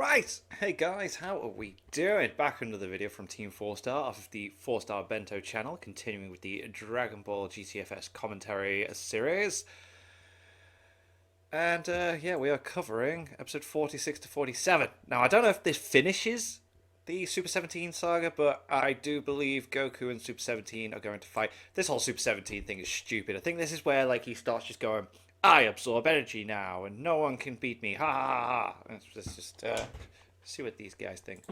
Right, hey guys, how are we doing? Back with another video from Team 4-Star off of the 4-Star Bento channel, continuing with the Dragon Ball GTFS commentary series. And yeah, we are covering episode 46 to 47. Now, I don't know if this finishes the Super 17 saga, but I do believe Goku and Super 17 are going to fight. This whole Super 17 thing is stupid. I think this is where like he starts just going, I absorb energy now, and no one can beat me. Ha ha ha! Let's just see what these guys think.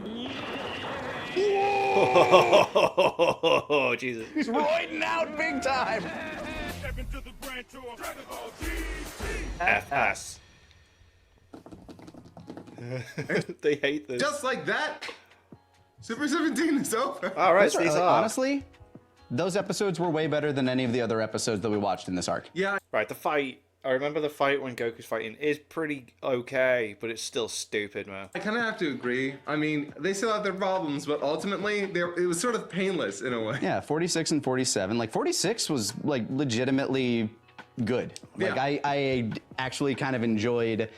Oh, Jesus! He's roiding out big time. Step into the brand new Dragon Ball FS. They hate this. Just like that, Super 17 is over. All right, so these are honestly, those episodes were way better than any of the other episodes that we watched in this arc. Yeah. Right, the fight. I remember the fight when Goku's fighting is pretty okay, but it's still stupid, man. I kind of have to agree. I mean, they still have their problems, but ultimately, it was sort of painless in a way. Yeah, 46 and 47. Like 46 was like legitimately good. Like Yeah. I actually kind of enjoyed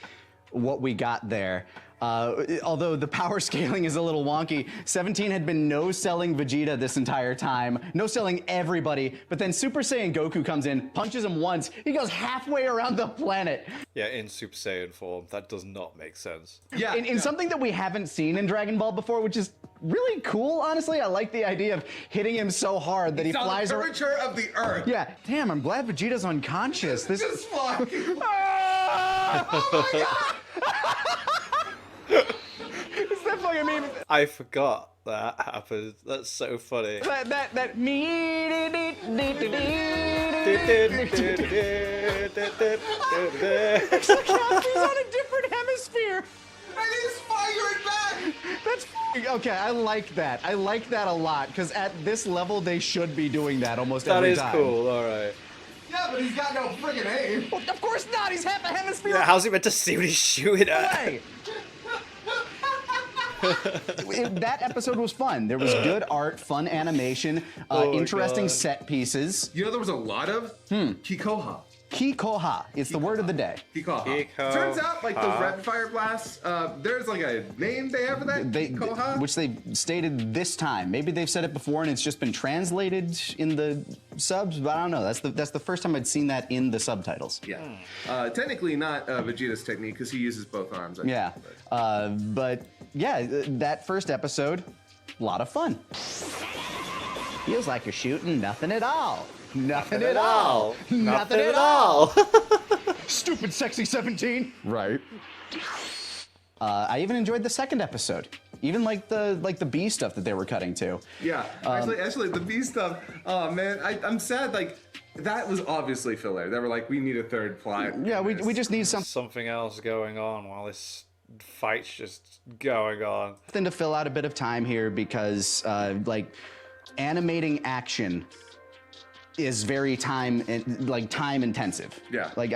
what we got there. Although the power scaling is a little wonky, 17 had been no-selling Vegeta this entire time, no-selling everybody, but then Super Saiyan Goku comes in, punches him once, he goes halfway around the planet. Yeah, in Super Saiyan form, that does not make sense. Yeah. In something that we haven't seen in Dragon Ball before, which is really cool, honestly. I like the idea of hitting him so hard that he flies around. The curvature of the earth. Yeah, damn, I'm glad Vegeta's unconscious. This Just fucking. Oh my god! It's that fucking meme. I forgot that happened. That's so funny. That me. It's like he's on a different hemisphere. And he's firing back. That's okay. I like that. I like that a lot because at this level they should be doing that almost every time. That is cool. All right. Yeah, but he's got no friggin' aim. Well, of course not. He's half a hemisphere. Yeah, how's he meant to see what he's shooting at? away. That episode was fun. There was good art, fun animation, interesting set pieces. You know, there was a lot of Kikoha. Kikoha. It's the word of the day. Kikoha. Turns out, like the red fire blasts, there's like a name they have for that. Kikoha. Which they stated this time. Maybe they've said it before and it's just been translated in the subs, but I don't know. That's the first time I'd seen that in the subtitles. Yeah. Technically not Vegeta's technique because he uses both arms. I think, Yeah. But yeah, that first episode, a lot of fun. Feels like you're shooting nothing at all. Nothing at all. Nothing at all. Stupid sexy 17. Right. I even enjoyed the second episode. Even like the B stuff that they were cutting to. Yeah. Actually, the B stuff. Oh man, I'm sad. Like that was obviously filler. They were like, we need a third plot. Yeah, we just need Something else going on while this fight's just going on. something to fill out a bit of time here because like animating action is very time intensive. Yeah. Like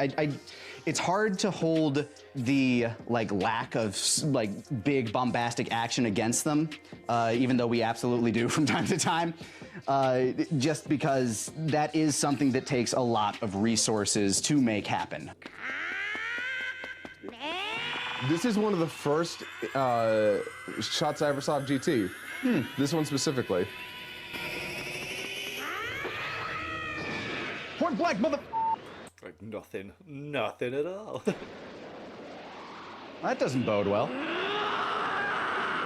it's hard to hold the like lack of like big bombastic action against them, even though we absolutely do from time to time, just because that is something that takes a lot of resources to make happen. This is one of the first shots I ever saw of GT. This one specifically. Point blank, mother. Like nothing at all. That doesn't bode well.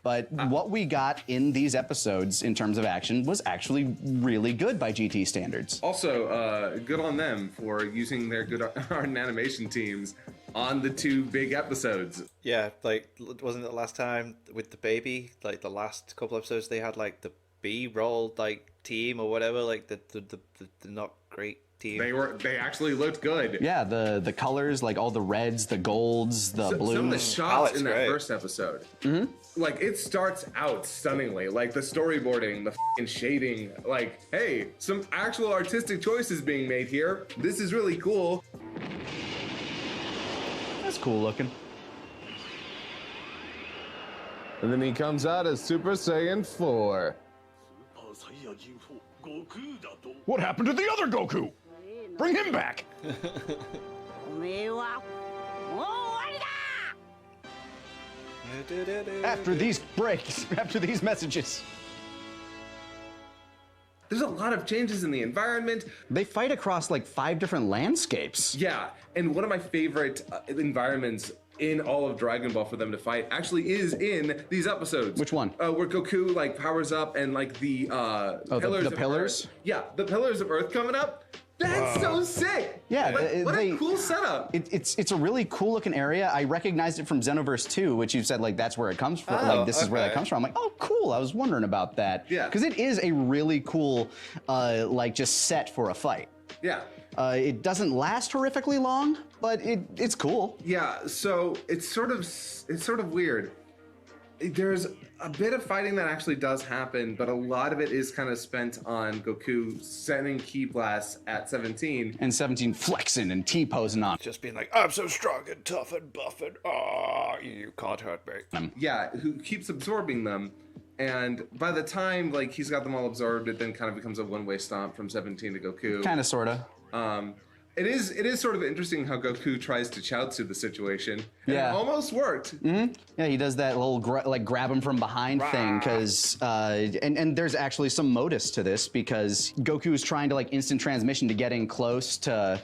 But what we got in these episodes in terms of action was actually really good by GT standards. Also, good on them for using their good art and animation teams on the two big episodes. Yeah, like wasn't it last time with the baby? Like the last couple episodes, they had like the B-roll like team or whatever, like the not great team. They actually looked good. Yeah, the colors, like all the reds, the golds, the blues. Some of the shots Palette's in that great. first episode, like it starts out stunningly. Like the storyboarding, the f***ing shading. Like, hey, some actual artistic choices being made here. This is really cool. That's cool looking. And then he comes out as Super Saiyan 4. What happened to the other Goku? Bring him back. おめえはもう終わりだ。After these breaks, after these messages. There's a lot of changes in the environment. They fight across like 5 different landscapes. Yeah, and one of my favorite environments in all of Dragon Ball for them to fight actually is in these episodes. Which one? Where Goku like powers up and like the pillars. The of pillars? Earth. Yeah, the pillars of Earth coming up. That's so sick. Yeah, like, what a cool setup. It's a really cool looking area. I recognized it from Xenoverse 2, which you said like that's where it comes from. Oh, like this is where that okay. comes from. I'm like, oh, cool. I was wondering about that. Yeah. Because it is a really cool, like just set for a fight. Yeah. It doesn't last horrifically long, but it's cool. Yeah, so it's sort of weird. There's a bit of fighting that actually does happen, but a lot of it is kind of spent on Goku sending ki blasts at 17. And 17 flexing and T-posing on. Just being like, I'm so strong and tough and buff and you can't hurt me. Yeah, who keeps absorbing them. And by the time like he's got them all absorbed, it then kind of becomes a one-way stomp from 17 to Goku. Kind of, sort of. It is sort of interesting how Goku tries to Chaozu the situation. And Yeah. it almost worked. Yeah, he does that little like grab him from behind thing because and there's actually some modus to this because Goku's trying to like instant transmission to get in close to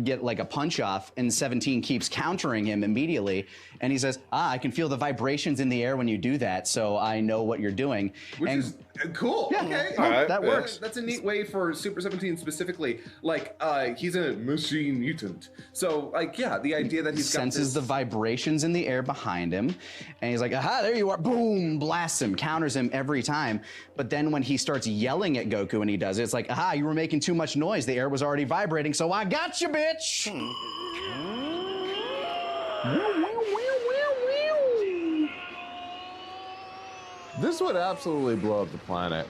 get like a punch off, and 17 keeps countering him immediately, and he says, I can feel the vibrations in the air when you do that, so I know what you're doing. Which and is cool. Yeah, Okay. no, Alright, that yeah. works. That's a neat way for Super 17 specifically. Like, he's a machine mutant. So, like, yeah, the idea that he's got senses the this... vibrations in the air behind him, and he's like, aha, there you are, boom, blasts him, counters him every time. But then when he starts yelling at Goku and he does it, it's like, aha, you were making too much noise, the air was already vibrating, so I got you, bitch. This would absolutely blow up the planet.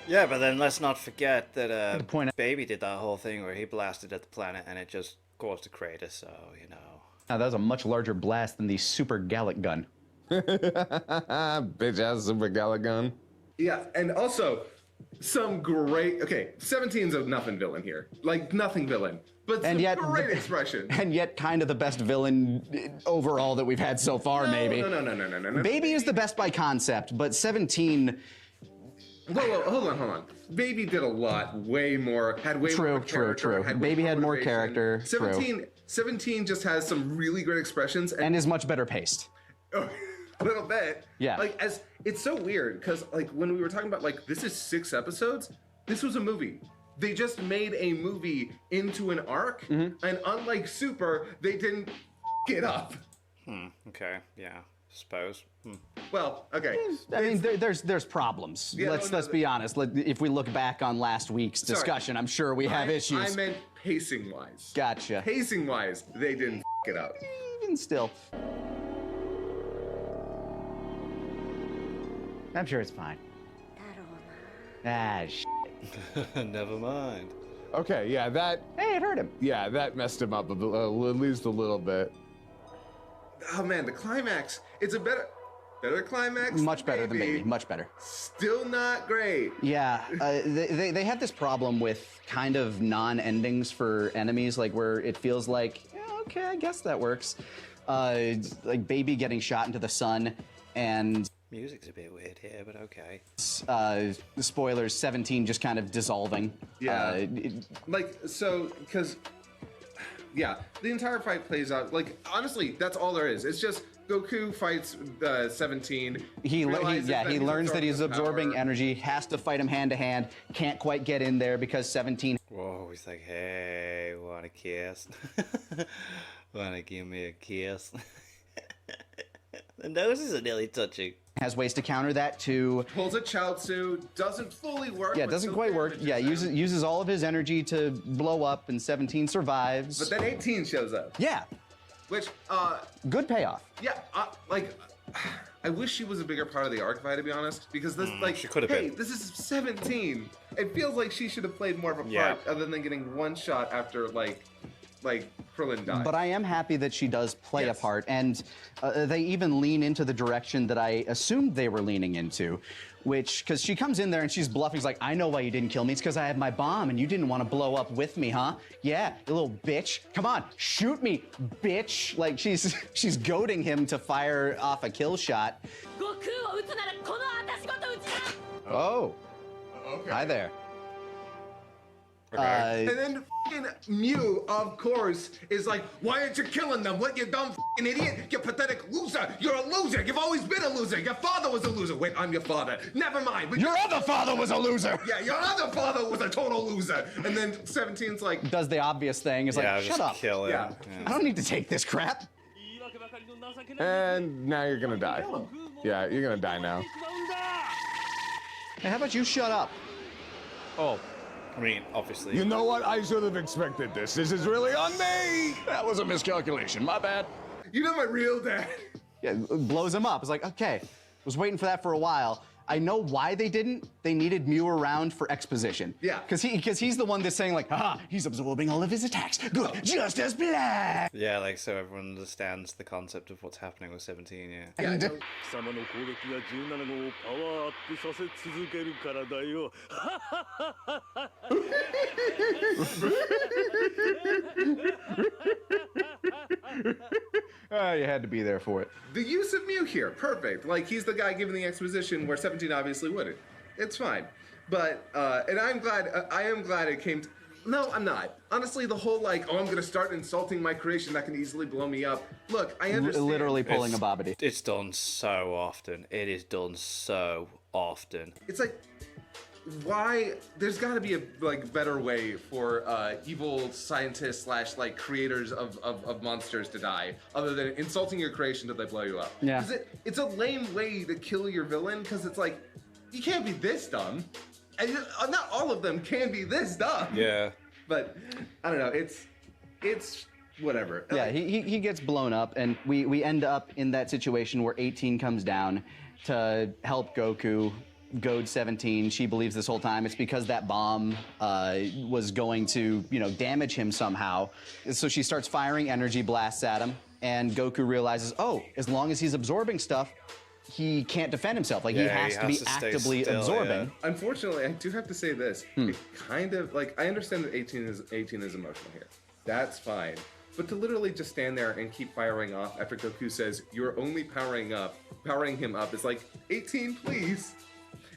Yeah, but then let's not forget that point out- Baby did that whole thing where he blasted at the planet and it just caused a crater, so, Now, that was a much larger blast than the Super Gallic gun. Bitch ass Super Galagon. Yeah, and also, some great... Okay, 17's a nothing villain here. Like, nothing villain. But some great expression. And yet kind of the best villain overall that we've had so far, maybe. No. Baby is the best by concept, but 17... Whoa, hold on. Baby did a lot, way more, had way more character. True. Had way Baby more had more motivation. character, true. 17 just has some really great expressions. And is much better paced. A little bit. Yeah. Like, it's so weird, because, like, when we were talking about, like, this is 6 episodes, this was a movie. They just made a movie into an arc, and unlike Super, they didn't it up. Okay, yeah, suppose. Well, okay. I mean, there's problems. Yeah, let's be honest. If we look back on last week's discussion, I'm sure we have issues. I meant pacing-wise. Gotcha. Pacing-wise, they didn't it up. Even still. I'm sure it's fine. Shit. Never mind. Okay, yeah, that Hey, it hurt him. messed him up at least a little bit. Oh man, the climax. It's a better climax. Much better than Baby. Much better. Still not great. Yeah, they have this problem with kind of non-endings for enemies, like where it feels like, yeah, okay, I guess that works. Like Baby getting shot into the sun, and Music's a bit weird here, but okay. the spoilers, 17 just kind of dissolving. Yeah. Because the entire fight plays out, like, honestly, that's all there is. It's just Goku fights 17. He learns that he's absorbing power. energy, has to fight him hand to hand, can't quite get in there because 17 Whoa, he's like, hey, wanna kiss? Wanna give me a kiss? The noses are nearly touching. has ways to counter that too. Pulls a Chaozu, doesn't fully work. Yeah, it but doesn't still quite work. damages Yeah, them. uses all of his energy to blow up, and 17 survives. But then 18 shows up, Yeah, which, good payoff. yeah, I wish she was a bigger part of the arc, to be honest, because this, she could have hey, been. this is 17. It feels like she should have played more of a part, Yeah. other than getting one shot after, like, like Krillin died. But I am happy that she does play Yes. a part, and they even lean into the direction that I assumed they were leaning into, because she comes in there and she's bluffing. She's like, I know why you didn't kill me. It's because I have my bomb and you didn't want to blow up with me, huh? Yeah, you little bitch. Come on, shoot me, bitch. Like she's goading him to fire off a kill shot. Oh, Okay. hi there. Okay. And then f***ing Mew, of course, is like, why aren't you killing them? What, you dumb f***ing idiot? You pathetic loser. You're a loser. You've always been a loser. Your father was a loser. Wait, I'm your father. Never mind. But Your other father was a loser. yeah, your other father was a total loser. And then 17's like, Does the obvious thing. Is Yeah, like, just shut up. kill him. Yeah. I don't need to take this crap. And now you're gonna die. Yeah, you're gonna die now. Hey, how about you shut up? Oh, I mean, obviously. You know what? I should have expected this. This is really on me. That was a miscalculation. My bad. you're not my real dad. Yeah, it blows him up. It's like, okay, was waiting for that for a while. I know why they didn't. They needed Mew around for exposition. Yeah. Because he's the one that's saying like, haha, he's absorbing all of his attacks. Good, just as black. Yeah, like so everyone understands the concept of what's happening with 17. Yeah. Yeah, I know. 貴様の攻撃が17号をパワーアップさせ続けるからだよ。You had to be there for it. The use of Mew here, perfect. Like, he's the guy giving the exposition where 17 obviously wouldn't. It's fine. But, and I am glad it came to, no, I'm not. Honestly, the whole like, oh, I'm gonna start insulting my creation that can easily blow me up. Look, I understand. Literally pulling a bobbity. It's done so often. It is done so often. It's like, why? There's got to be a like better way for evil scientists / like creators of monsters to die, other than insulting your creation till they blow you up. Yeah. 'Cause it's a lame way to kill your villain, because it's like, you can't be this dumb, and not all of them can be this dumb. Yeah. But I don't know. It's whatever. Yeah, he gets blown up, and we end up in that situation where 18 comes down to help Goku goad 17. She believes this whole time it's because that bomb was going to, damage him somehow. So she starts firing energy blasts at him, and Goku realizes, oh, as long as he's absorbing stuff, he can't defend himself. Like, he Yeah, has to be stay actively still, absorbing. yeah. Unfortunately, I do have to say this. It kind of like, I understand that 18 is emotional here. That's fine. But to literally just stand there and keep firing off after Goku says you're only powering him up is like, 18, please.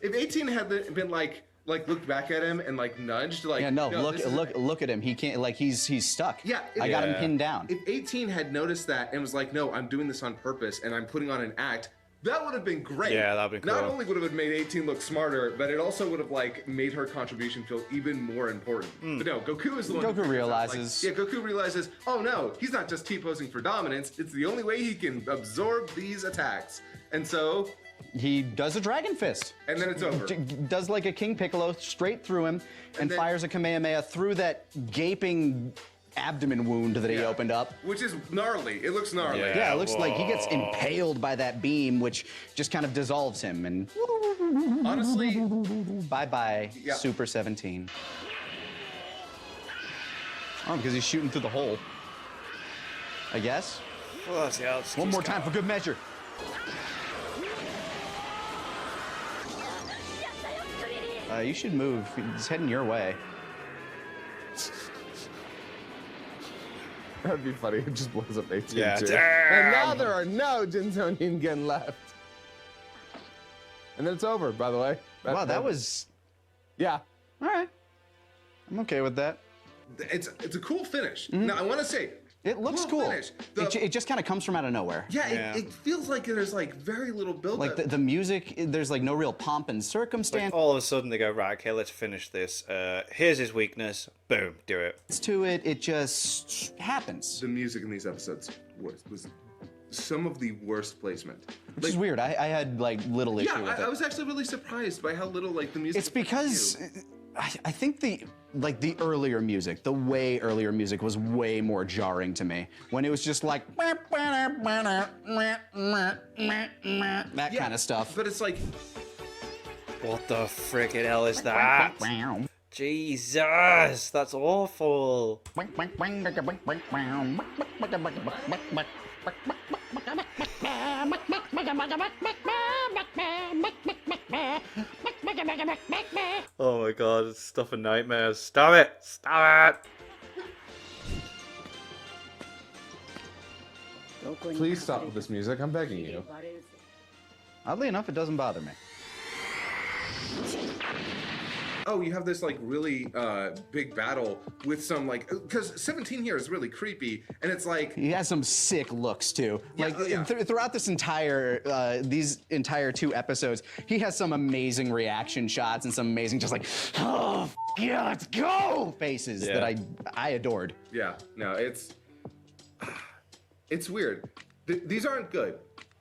If 18 had been like looked back at him and like nudged, like, Yeah, no, this is- look at him. He can't, like, he's stuck. Yeah, I got him Yeah. pinned down. If 18 had noticed that and was like, no, I'm doing this on purpose and I'm putting on an act, that would have been great. Yeah, that'd be Not cool. only would it have made 18 look smarter, but it also would have like made her contribution feel even more important. But no, Goku is the one. who Goku figures out, realizes- Like, yeah, Goku realizes. Oh no, he's not just T-posing for dominance. It's the only way he can absorb these attacks. And so, He does a Dragon Fist. and then it's over. Does like a King Piccolo straight through him and then- fires a Kamehameha through that gaping abdomen wound that he Yeah. opened up. Which is gnarly. It looks gnarly. Yeah. Yeah, it looks like he gets whoa. impaled by that beam, which just kind of dissolves him. And Honestly, bye-bye, Yeah. Super 17. Oh, because he's shooting through the hole. I guess. Well, yeah, let's One keep more time for good measure. You should move. He's heading your way. That'd be funny. It just blows up 18 Yeah, too. damn. And now there are no Jinsonian left. And then it's over, by the way. Wow, that was... Yeah. All right. I'm okay with that. it's a cool finish. Now I want to say, It looks cool. finish. It just kind of comes from out of nowhere. Yeah, Yeah. It feels like there's like very little build Like up. the music, there's like no real pomp and circumstance All of a sudden they go, right, okay, let's finish this. Here's his weakness. Boom, do it. to it. It just happens. The music in these episodes was some of the worst placement. Which is weird. I had like little issue Yeah, with it. I was actually really surprised by how little like the music. It's because I think the earlier music, the way earlier music was way more jarring to me. When it was just like that kind of stuff. But it's like What the frickin' hell is that? Jesus, that's awful. Oh my god, it's stuff and nightmares. Stop it! Stop it! Please stop with this music. I'm begging you. Oddly enough, it doesn't bother me. Oh, you have this like really big battle with some like, because 17 here is really creepy, and it's like He has some sick looks too. Yeah, Like yeah. throughout this these entire 2 episodes, he has some amazing reaction shots and some amazing just like, oh yeah, let's go faces Yeah. that I adored. yeah, no, it's weird. These aren't good.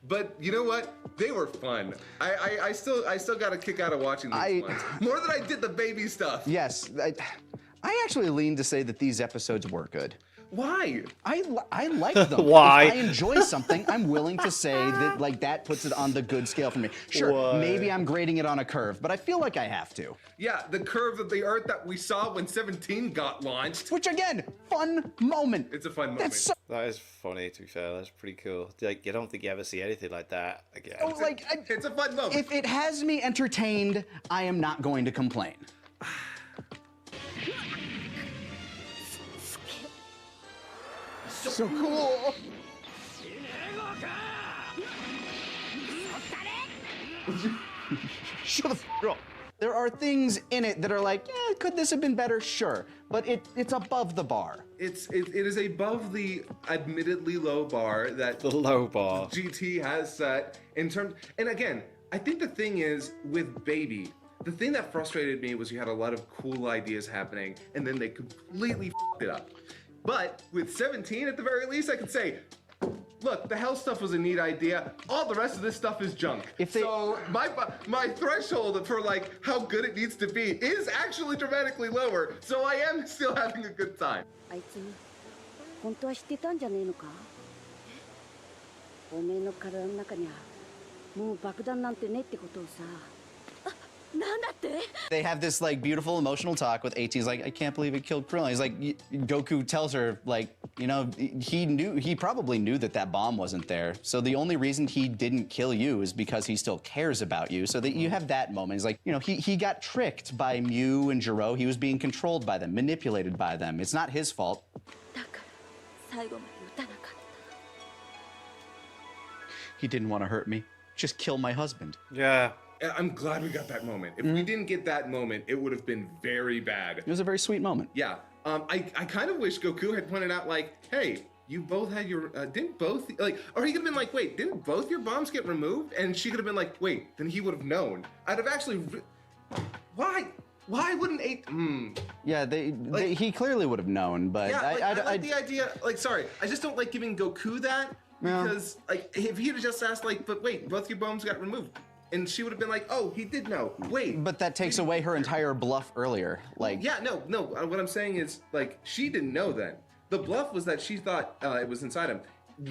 But you know what? They were fun. I still got a kick out of watching these ones. More than I did the baby stuff. Yes, I actually lean to say that these episodes were good. Why? I like them. Why? If I enjoy something, I'm willing to say that like that puts it on the good scale for me. Sure, Why? maybe I'm grading it on a curve, but I feel like I have to. Yeah, the curve of the Earth that we saw when 17 got launched. Which again, fun moment. It's a fun moment. That's so That is funny, to be fair. That's pretty cool. Like, you don't think you ever see anything like that again. like It's a fun moment. if it has me entertained, I am not going to complain. So cool. Shut the f up. There are things in it that are like, yeah, could this have been better? Sure, but it's above the bar. it is above the admittedly low bar that The low bar. GT has set in terms. And again, I think the thing is with Baby, the thing that frustrated me was you had a lot of cool ideas happening, and then they completely f***ed it up. But with 17, at the very least, I could say, look, the hell stuff was a neat idea. All the rest of this stuff is junk. So my threshold for like how good it needs to be is actually dramatically lower. So I am still having a good time. あいつ本当は知ってたんじゃねえのかおめえの体の中にはもう爆弾なんてねってことをさなんだって They have this like beautiful emotional talk with 18. He's like, I can't believe it killed Krillin. He's like, Goku tells her like, you know, he probably knew that bomb wasn't there. So the only reason he didn't kill you is because he still cares about you. So that you have that moment. He's like, you know, he got tricked by Mew and Jiro. He was being controlled by them, manipulated by them. It's not his fault. だから最後まで撃たなかった He didn't want to hurt me. Just kill my husband. Yeah. I'm glad we got that moment. If we didn't get that moment, it would have been very bad. It was a very sweet moment. Yeah. I kind of wish Goku had pointed out like, hey, you both had your didn't both like, or he could have been like, wait, didn't both your bombs get removed? And she could have been like, wait, then he would have known. I'd have actually. Why wouldn't 8? Yeah, he clearly would have known, but Yeah, I like the idea. Like, sorry, I just don't like giving Goku that because like if he had just asked like, but wait, both your bombs got removed. And she would have been like, oh, he did know. Wait. But that takes away her entire bluff earlier. Like, Yeah, no. What I'm saying is, like, she didn't know then. The bluff was that she thought it was inside him.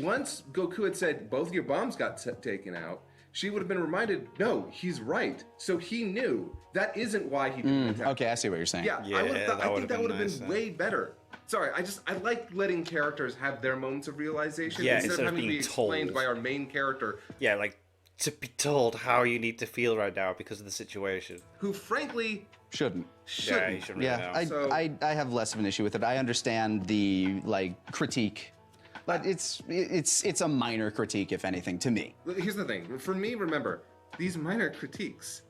Once Goku had said both your bombs got taken out, she would have been reminded, no, he's right. So he knew. That isn't why he didn't attack. okay, I see what you're saying. Yeah, I think that would have nice, been way better. Sorry, I like letting characters have their moments of realization Yeah, instead of having to be being explained told. by our main character, Yeah, like, to be told how you need to feel right now because of the situation. who frankly Shouldn't. shouldn't. Yeah, you shouldn't Yeah, really know. So- I have less of an issue with it. I understand the like critique, but it's a minor critique, if anything, to me. Here's the thing. For me, remember, these minor critiques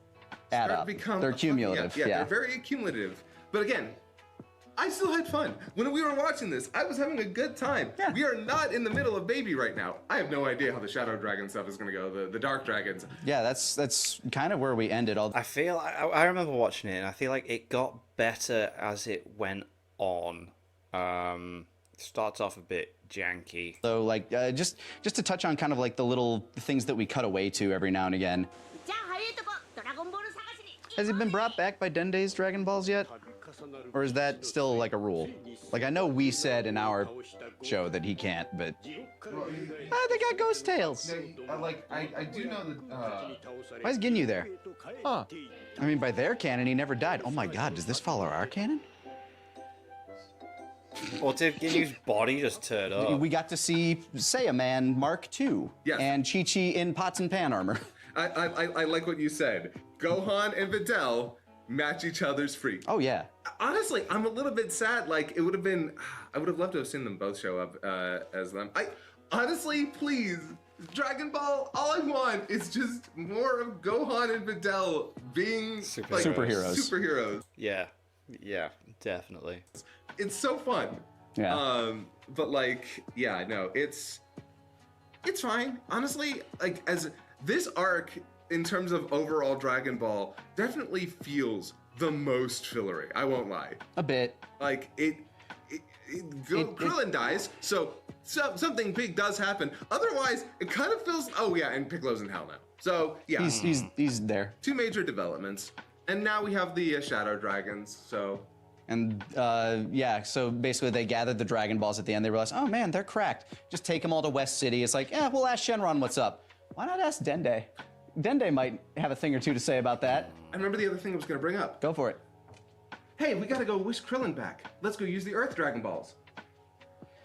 Add start up. to become They're cumulative. Yeah, Yeah. they're very cumulative. But again, I still had fun. When we were watching this, I was having a good time. Yeah. We are not in the middle of Baby right now. I have no idea how the Shadow Dragon stuff is going to go, the Dark Dragons. Yeah, that's kind of where we ended. All I feel I remember watching it, and I feel like it got better as it went on. Starts off a bit janky. so like just to touch on kind of like the little things that we cut away to every now and again. じゃあ早いとこドラゴンボール探しに Has it been brought back by Dende's Dragon Balls yet, or is that still like a rule? Like, I know we said in our show that he can't, but they got ghost tails. I do know that. Why is Ginyu there? Huh. I mean, by their canon, he never died. Oh my God, does this follow our canon? Or did Ginyu's body just turn up? We got to see Saiyaman Mark II. Yes. And Chi-Chi in pots and pan armor. I like what you said. Gohan and Videl match each other's freak. Oh yeah. Honestly, I'm a little bit sad. Like, it would have been. I would have loved to have seen them both show up as them. Honestly, please, Dragon Ball. All I want is just more of Gohan and Videl being superheroes. Yeah, definitely. It's so fun. Yeah. But like, yeah, no, it's fine. Honestly, like, as this arc in terms of overall Dragon Ball definitely feels the most fillery. I won't lie. A bit. Like Krillin dies, so something big does happen. Otherwise, it kind of feels. Oh yeah, and Piccolo's in hell now. So yeah, He's there. two major developments, and now we have the Shadow Dragons. So. And yeah, so basically they gathered the Dragon Balls at the end. They realized, oh man, they're cracked. Just take them all to West City. It's like, we'll ask Shenron what's up. Why not ask Dende? Dende might have a thing or two to say about that. I remember the other thing I was gonna bring up. Go for it. Hey, we gotta go wish Krillin back. Let's go use the Earth Dragon Balls.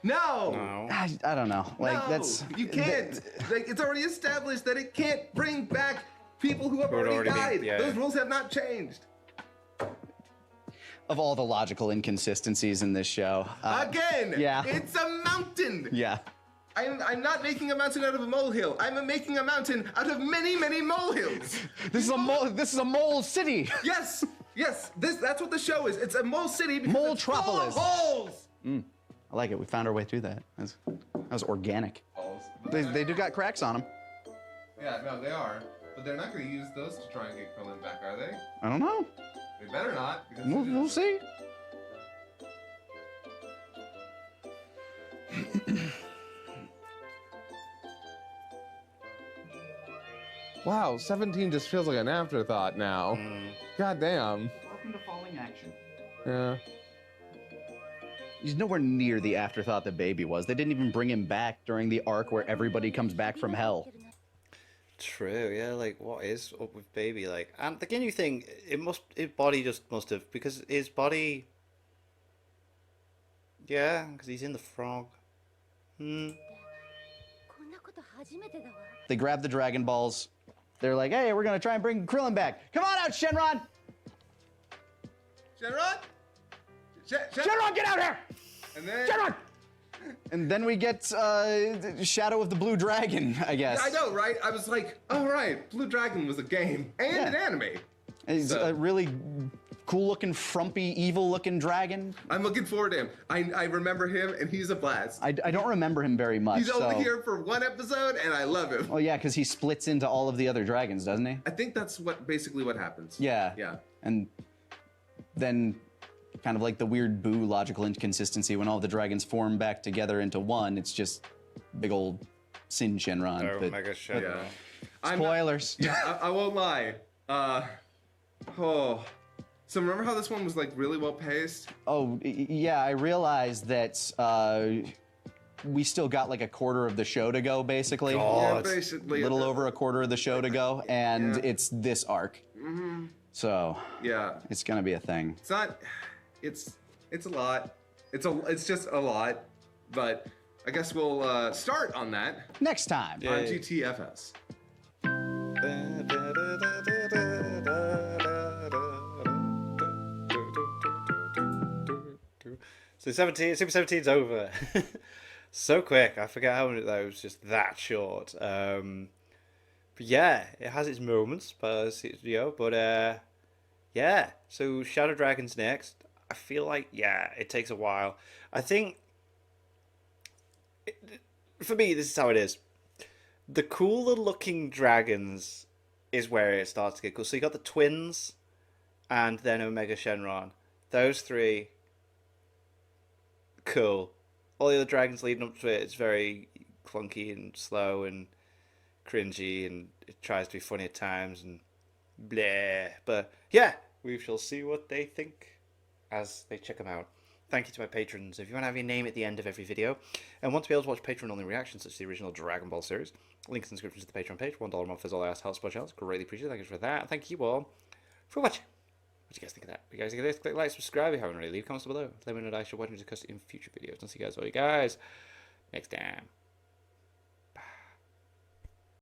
No! I don't know. Like, No! that's... You can't! Like, it's already established that it can't bring back people who have already died. yeah. Those rules have not changed. Of all the logical inconsistencies in this show. Again! yeah. It's a mountain! Yeah. I'm not making a mountain out of a molehill. I'm making a mountain out of many, many molehills. This is a mole city. Yes! Yes! That's what the show is. It's a mole city because it's full of Moletropolis. holes! I like it. We found our way through that. That was organic. Holes. They do got cracks on them. Yeah, no, they are. But they're not going to use those to try and get Krillin back, are they? I don't know. They better not. Because We'll see. Wow, 17 just feels like an afterthought now. God damn. Welcome to Falling Action. Yeah. He's nowhere near the afterthought that Baby was. They didn't even bring him back during the arc where everybody comes back from hell. True, yeah, like, what is up with Baby? Like, and the Ginyu thing, his body just must have, because his body, yeah, because he's in the frog. They grab the Dragon Balls. They're like, hey, we're gonna try and bring Krillin back. Come on out, Shenron! Shenron? Shenron, get out here! And then... Shenron! And then we get Shadow of the Blue Dragon, I guess. I know, right? I was like, oh, right. Blue Dragon was a game and an anime. He's a really cool-looking, frumpy, evil-looking dragon. I'm looking forward to him. I remember him, and he's a blast. I don't remember him very much. He's only here for one episode, and I love him. Oh yeah, because he splits into all of the other dragons, doesn't he? I think that's basically what happens. Yeah. Yeah. And then kind of like the weird Boo logical inconsistency when all the dragons form back together into one, it's just big old Sin Shenron. Oh, but Mega Shenron. Yeah. spoilers. I won't lie. So remember how this one was like really well paced? Oh, yeah, I realized that we still got like a quarter of the show to go, basically. God. Yeah, basically. A little over a quarter of the show to go, and it's this arc. So Yeah. it's gonna be a thing. It's not. It's a lot. It's just a lot. But I guess we'll start on that Next time. on GTFS. So Super 17's over. So quick. I forget how many that was just that short. But yeah, it has its moments, but yeah. So Shadow Dragon's next. I feel like it takes a while. I think for me, this is how it is. The cooler looking dragons is where it starts to get cool. So you got the twins, and then Omega Shenron. Those three, cool. All the other dragons leading up to it, it's very clunky and slow and cringy, and it tries to be funny at times and bleh. But yeah, we shall see what they think as they check them out. thank you to my patrons. If you want to have your name at the end of every video and want to be able to watch Patreon-only reactions such as the original Dragon Ball series, links in the description to the Patreon page. $1 a month is all I ask to help support channels. Greatly appreciate it. Thank you for that. Thank you all for watching. What do you guys think of that? If you guys think of this, click like, subscribe if you haven't already. Leave comments below. Let me know what I should watch and discuss in future videos. I'll see you guys next time.